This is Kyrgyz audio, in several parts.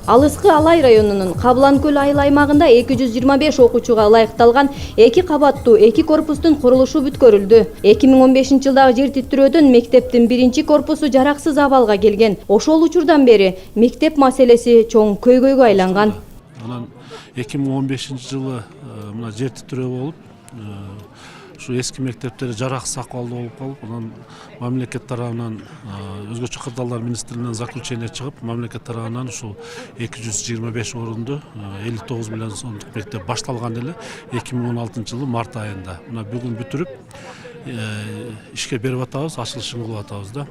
Алыскы Алай районунун Кабланкөл айыл аймагында 225 окуучуга ылайыкталган 2 кабаттуу 2 корпустун курулушу бүткөрүлдү. 2015 жылдагы жер титирөөдөн мектептин 1 корпусу жараксыз абалга келген. Ошол учурдан бери мектеп маселеси чоң көйгөйгө айланган. Анан 2015 жылы мына жер титирөө болуп, şu eski mektepleri жараксыз акыбалда болуп калып, анан мамлекет тарабынан өзгөчө кырдаалдар министрлигинен заключение чыгып, мамлекет тарабынан ушул 225 орунду 59 миллион сомдук мектеп башталган эле 2016 жылы март айында. Мына бүгүн бүтүрүп ишке берип атабыз, ачылышын кылып атабыз да.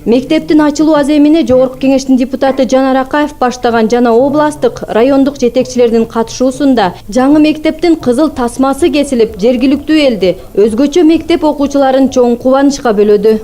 Мектептин ачылуу аземине Жогорку кеңештин депутаты Жанар Акаев баштаган жана областык, райондук жетекчилердин катышуусунда жаңы мектептин кызыл тасмасы кесилип, жергиликтүү элди, өзгөчө мектеп окуучуларын чоң кубанычка бөлөдү.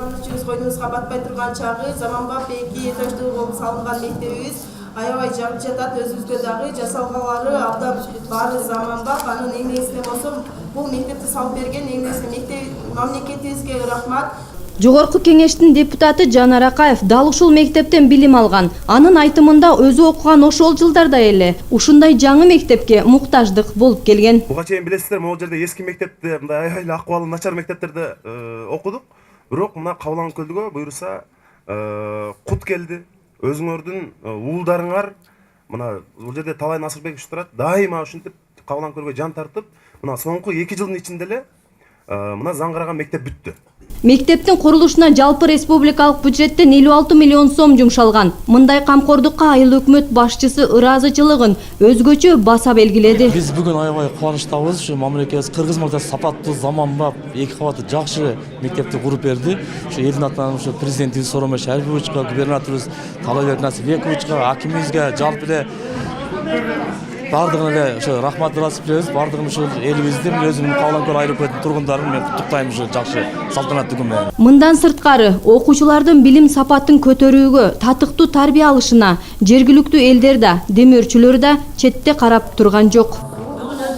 Койдуңузга батпай турган чагы, заманбап 2 этаждуу болуп салынган мектебибиз аябай жагып жатат, өзүбүзгө дагы жасалгалары абдан баары заманбап. Анын эмнесине болсо бул мектепти салып берген эмнеси мамлекетибизге рахмат. Жогорку кеңештин депутаты Жанар Акаев дал ушул мектептен билим алган. Анын айтымында өзү окуган ошол жылдарда эле ушундай жаңы мектепке муктаждык болуп келген. Буга чейин билесиздер, могул жерде эски мектепте мындай аябай акыбалы начар мектептерде окудук. Бирок мына Кабланкөлгө буйруса кут келди. Өзүңөрдүн уулдарыңар мына бул жерде Талай Насырбекович турат, дайыма ушинтип Кабланкөлгө жан тартып, мына соңку 2 жылдын ичинде эле мына заңгыраган мектеп бүттү. Мектептин курулушуна жалпы республикалык бюджеттен 56 миллион сом жумшалган. Мындай камкордукка айыл өкмөт башчысы ыраазычылыгын өзгөчө баса белгиледи. Биз бүгүн аябай кубанычтабыз. Ушу мамлекет кыргыз мырза сапаттуу, заманбап 2 кабаттуу жакшы мектепти куруп берди. Ушу элдин атынан ушу президентибиз Сооронбай Шариповичке, губернаторубуз Талайбек Насырбековичке, акимибизге жалпы эле бардыгына эле ошо рахмат ырасып беребиз. Бардыгын ушул элибиздин, өзүмдүн Кабланкөл айыл өкмөтүнүн тургундарын мен куттуктайм ушу жакшы салтанаттуу күн менен. Мындан сырткары окуучулардын билим сапатын көтөрүүгө, татыктуу тарбия алышына жергиликтүү элдер да, демөөрчүлөр да четте карап турган жок.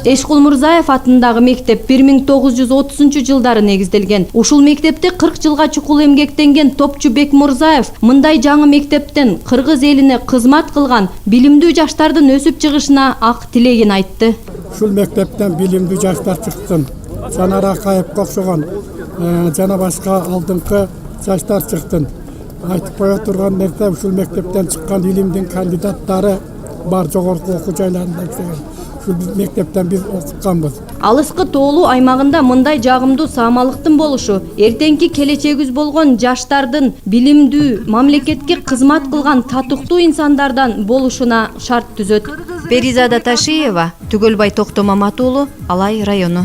Эшкул Мурзаев атындагы мектеп 1930 жылдары негизделген. Ушул мектепте 40 жылга чукул эмгектенген топчу Бек Мурзаев мындай жаңы мектептен кыргыз элине кызмат кылган билимдүү жаштардын өсүп чыгышына ак тилегин айтты. Ушул мектептен билимдүү жаштар чыксын. Жанар Акаевке окшогон жана башка алдыңкы жаштар чыксын. Айтып кое турган нерсе, ушул мектептен чыккан илимдин кандидаттары бар жогорку окуу жайларында иштеген. Мектептен биз окутканбыз. Алыскы тоолуу аймагында мындай жагымдуу саамалыктын болушу эртеңки келечегибиз болгон жаштардын билимдүү, мамлекетке кызмат кылган татыктуу инсандардан болушуна шарт түзөт. Перизада Ташиева, Түгөлбай Токтомамат уулу, Алай району.